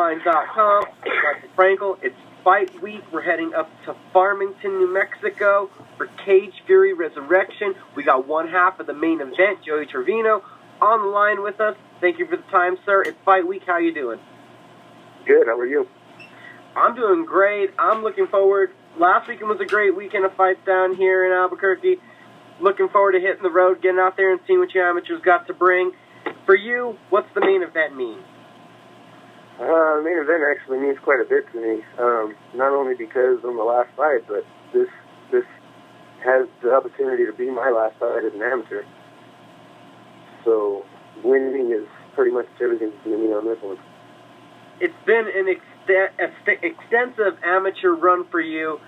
BigMind.com. Michael Frankel. It's fight week. We're heading up to Framington, New Mexico for Cage Fury Resurrection. We got one half of the main event, Joey Trevino, on the line with us. Thank you for the time, sir. It's fight week. How you doing? Good. How are you? I'm doing great. I'm looking forward. Last weekend was a great weekend of fights down here in Albuquerque. Looking forward to hitting the road, getting out there and seeing what you amateurs got to bring. For you, what's the main event mean? The main event actually means quite a bit to me. Not only because I'm the last fight, but this has the opportunity to be my last fight as an amateur. So winning is pretty much everything to me on this one. It's been an extensive amateur run for you.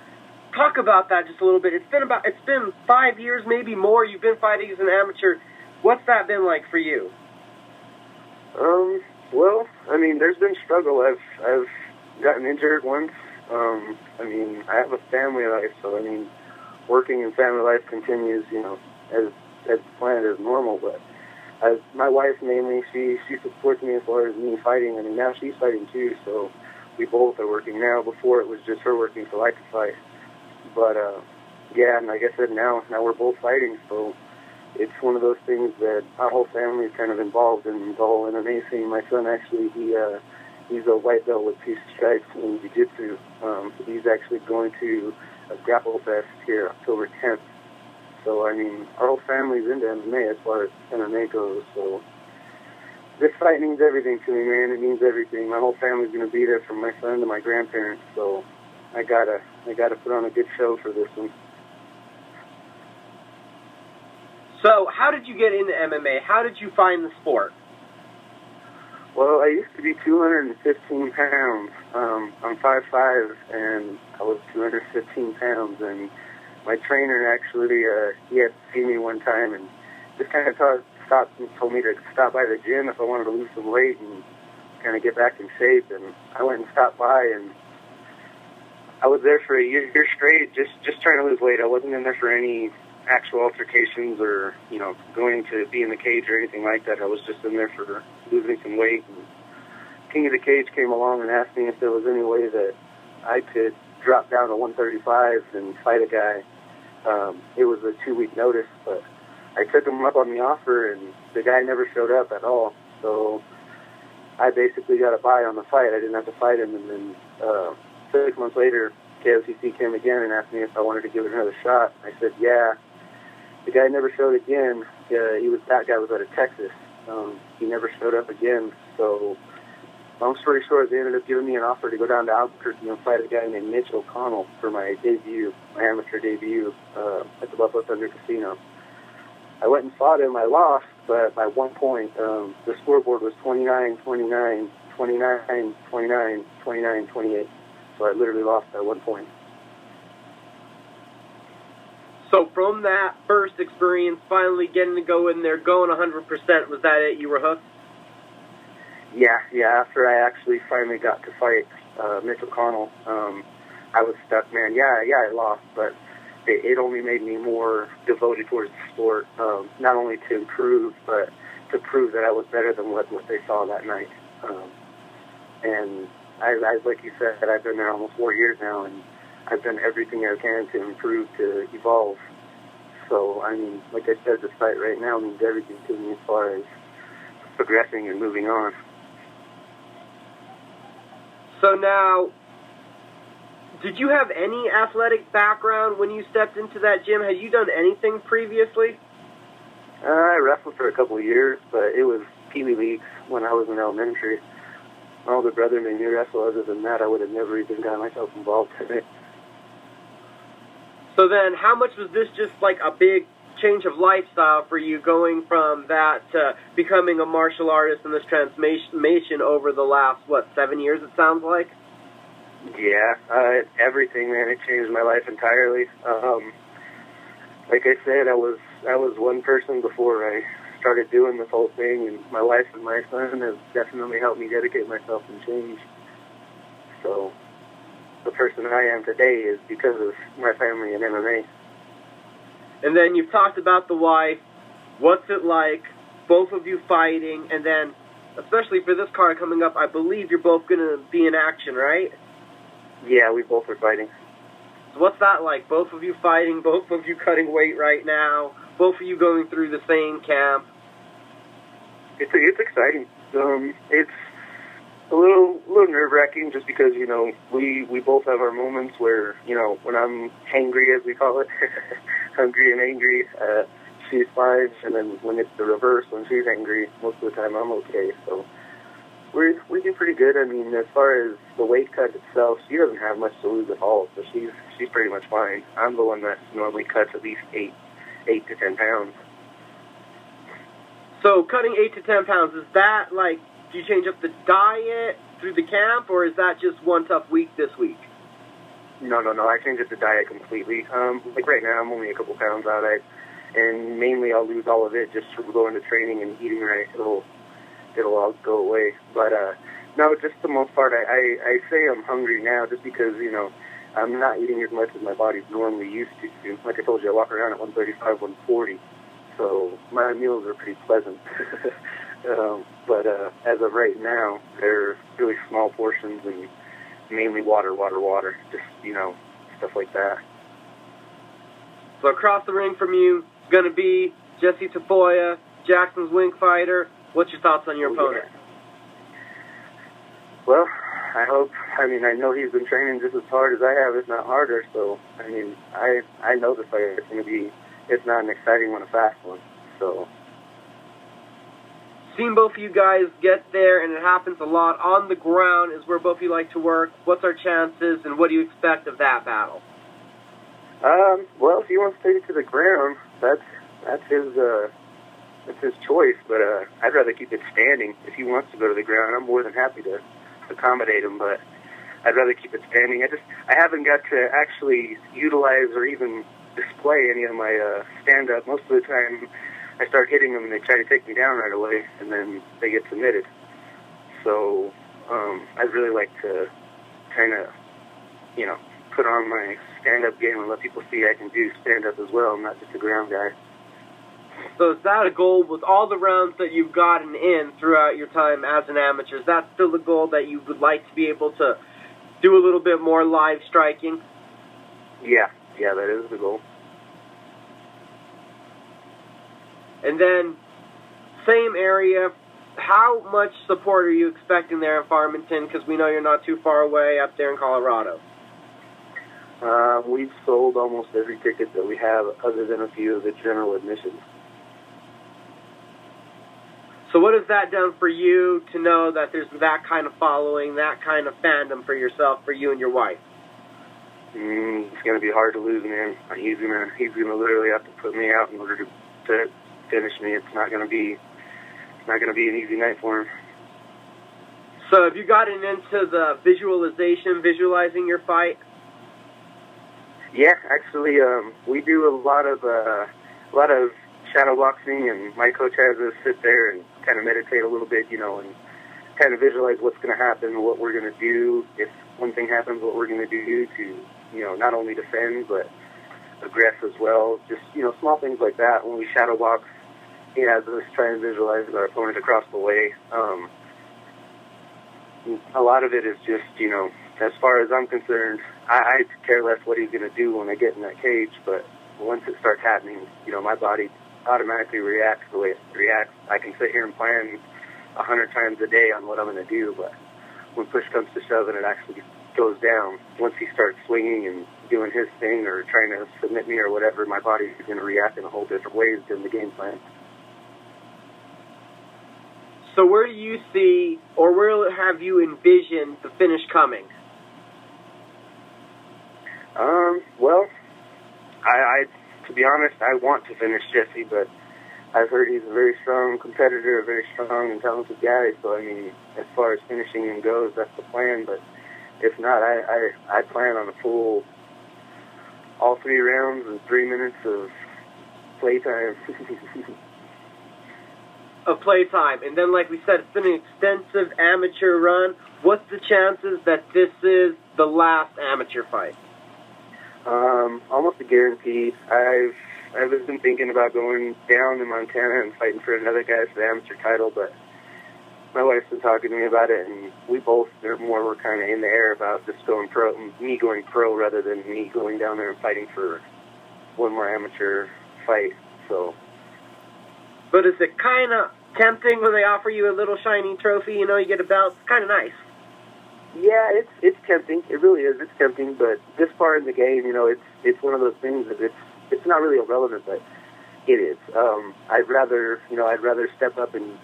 Talk about that just a little bit. It's been 5 years, maybe more. You've been fighting as an amateur. What's that been like for you? Well, I mean, there's been struggle. I've gotten injured once. I mean, I have a family life, so I mean, working and family life continues, as planned as normal. But my wife mainly, she supports me as far as me fighting. I mean, now she's fighting too, so we both are working now. Before it was just her working so I could fight. But yeah, and like I said, now we're both fighting, so it's one of those things that our whole family is kind of involved in the whole MMA scene. My son actually, he's a white belt with 2 stripes in jiu-jitsu. He's actually going to a grapple fest here October 10th. So I mean, our whole family's into MMA as far as MMA goes. So this fight means everything to me, man. It means everything. My whole family's going to be there, from my son to my grandparents. So I gotta put on a good show for this one. So, how did you get into MMA? How did you find the sport? Well, I used to be 215 pounds. I'm 5'5", and I was 215 pounds. And my trainer actually, he had seen me one time and just kind of told me to stop by the gym if I wanted to lose some weight and kind of get back in shape. And I went and stopped by, and I was there for a year straight, just trying to lose weight. I wasn't in there for any actual altercations or, going to be in the cage or anything like that. I was just in there for losing some weight. And King of the Cage came along and asked me if there was any way that I could drop down to 135 and fight a guy. It was a 2-week notice, but I took him up on the offer, and the guy never showed up at all. So I basically got a bye on the fight. I didn't have to fight him, and then 6 months later, KOCC came again and asked me if I wanted to give it another shot. I said, yeah. The guy never showed again. That guy was out of Texas. He never showed up again. So, long story short, they ended up giving me an offer to go down to Albuquerque and fight a guy named Mitch O'Connell for my amateur debut at the Buffalo Thunder Casino. I went and fought him. I lost, but by 1 point. The scoreboard was 29-29, 29-29, 29-28. So I literally lost by 1 point. So from that first experience, finally getting to go in there, going 100%, was that it? You were hooked? Yeah. After I actually finally got to fight Mitch O'Connell, I was stuck, man. Yeah, I lost, but it only made me more devoted towards the sport, not only to improve, but to prove that I was better than what they saw that night. And I, like you said, I've been there almost 4 years now, and I've done everything I can to improve, to evolve. So, I mean, like I said, this fight right now means everything to me as far as progressing and moving on. So now, did you have any athletic background when you stepped into that gym? Had you done anything previously? I wrestled for a couple of years, but it was Pee Wee Leagues when I was in elementary. My older brother made me wrestle. Other than that, I would have never even got myself involved in it. So then, how much was this just like a big change of lifestyle for you, going from that to becoming a martial artist and this transformation over the last, 7 years it sounds like? Yeah, everything, man. It changed my life entirely. Like I said, I was one person before I started doing this whole thing, and my wife and my son have definitely helped me dedicate myself and change. So the person I am today is because of my family and MMA. And then you've talked about the wife. What's it like, both of you fighting, and then especially for this card coming up, I believe you're both going to be in action, right? Yeah, we both are fighting. So what's that like? Both of you fighting, both of you cutting weight right now, both of you going through the same camp. It's exciting. It's a little nerve-wracking just because, you know, we both have our moments where, you know, when I'm hangry, as we call it, hungry and angry, she's fine, and then when it's the reverse, when she's angry, most of the time I'm okay. So we do pretty good. I mean, as far as the weight cut itself, she doesn't have much to lose at all, so she's pretty much fine. I'm the one that normally cuts at least 8 to 10 pounds. So cutting 8 to 10 pounds, is that like, do you change up the diet through the camp, or is that just one tough week this week? No, I changed up the diet completely. Like right now, I'm only a couple pounds out, and mainly I'll lose all of it just from going to training and eating right. It'll all go away. But no, just the most part, I say I'm hungry now just because, you know, I'm not eating as much as my body's normally used to. Like I told you, I walk around at 135, 140, so my meals are pretty pleasant. But as of right now, they're really small portions and mainly water, just, you know, stuff like that. So across the ring from you, going to be Jesse Tafoya, Jackson's wing fighter. What's your thoughts on your opponent? Yeah. Well, I know he's been training just as hard as I have, if not harder, so, I mean, I know the fight is going to be, if not an exciting one, a fast one, so. Seen both of you guys get there, and it happens a lot. On the ground is where both of you like to work. What's our chances, and what do you expect of that battle? Well, if he wants to take it to the ground, that's his choice, but I'd rather keep it standing. If he wants to go to the ground, I'm more than happy to accommodate him, but I'd rather keep it standing. I haven't got to actually utilize or even display any of my stand-up. Most of the time, I start hitting them and they try to take me down right away, and then they get submitted. So I'd really like to kind of, you know, put on my stand-up game and let people see I can do stand-up as well. I'm not just a ground guy. So is that a goal with all the rounds that you've gotten in throughout your time as an amateur? Is that still the goal, that you would like to be able to do a little bit more live striking? Yeah, that is the goal. And then, same area, how much support are you expecting there in Farmington? Because we know you're not too far away up there in Colorado. We've sold almost every ticket that we have, other than a few of the general admissions. So what has that done for you to know that there's that kind of following, that kind of fandom for yourself, for you and your wife? It's going to be hard to lose, man. He's gonna literally have to put me out in order to finish me. It's not going to be an easy night for him. So have you gotten into the visualizing your fight? Yeah, actually, we do a lot of shadow boxing, and my coach has us sit there and kind of meditate a little bit, you know, and kind of visualize what's going to happen, what we're going to do if one thing happens, what we're going to do to, you know, not only defend but aggress as well. Just, you know, small things like that. When we shadow box, he has us try and visualize our opponent across the way. A lot of it is just, you know, as far as I'm concerned, I care less what he's going to do when I get in that cage, but once it starts happening, you know, my body automatically reacts the way it reacts. I can sit here and plan 100 times a day on what I'm going to do, but when push comes to shove and it actually goes down, once he starts swinging and doing his thing or trying to submit me or whatever, my body is going to react in a whole different ways than the game plan. So where do you see, or where have you envisioned the finish coming? Well, to be honest, I want to finish Jesse, but I've heard he's a very strong competitor, a very strong and talented guy, so I mean, as far as finishing him goes, that's the plan, but if not, I plan on a full, all 3 rounds and 3 minutes of playtime. Of playtime. And then, like we said, it's been an extensive amateur run. What's the chances that this is the last amateur fight? Almost a guarantee. I've been thinking about going down in Montana and fighting for another guy for the amateur title, but my wife's been talking to me about it, and we both were kind of in the air about just going pro, me going pro rather than me going down there and fighting for one more amateur fight. So. But is it kind of tempting when they offer you a little shiny trophy? You know, you get a belt. It's kind of nice. Yeah, it's tempting. It really is. It's tempting, but this far in the game, you know, it's one of those things that it's not really irrelevant, but it is. I'd rather step up and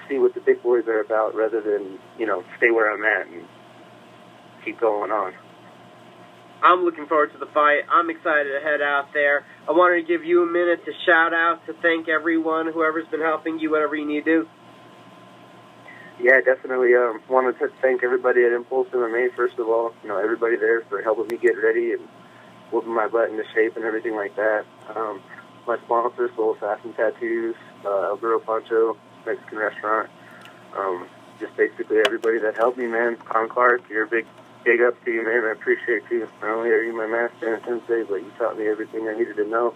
see what the big boys are about rather than, you know, stay where I'm at and keep going on. I'm looking forward to the fight. I'm excited to head out there. I wanted to give you a minute to shout out, to thank everyone, whoever's been helping you, whatever you need to do. Yeah, definitely. Wanted to thank everybody at Impulse MMA, first of all. You know, everybody there for helping me get ready and whooping my butt into shape and everything like that. My sponsor, Soul Assassin Tattoos, El Burro Poncho, Mexican restaurant. Just basically everybody that helped me, man. Con Clark, you're a big up to you, man. I appreciate you. Not only are you my master and sensei, but you taught me everything I needed to know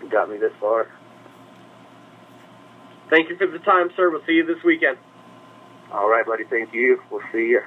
and got me this far. Thank you for the time, sir. We'll see you this weekend. All right, buddy. Thank you. We'll see you.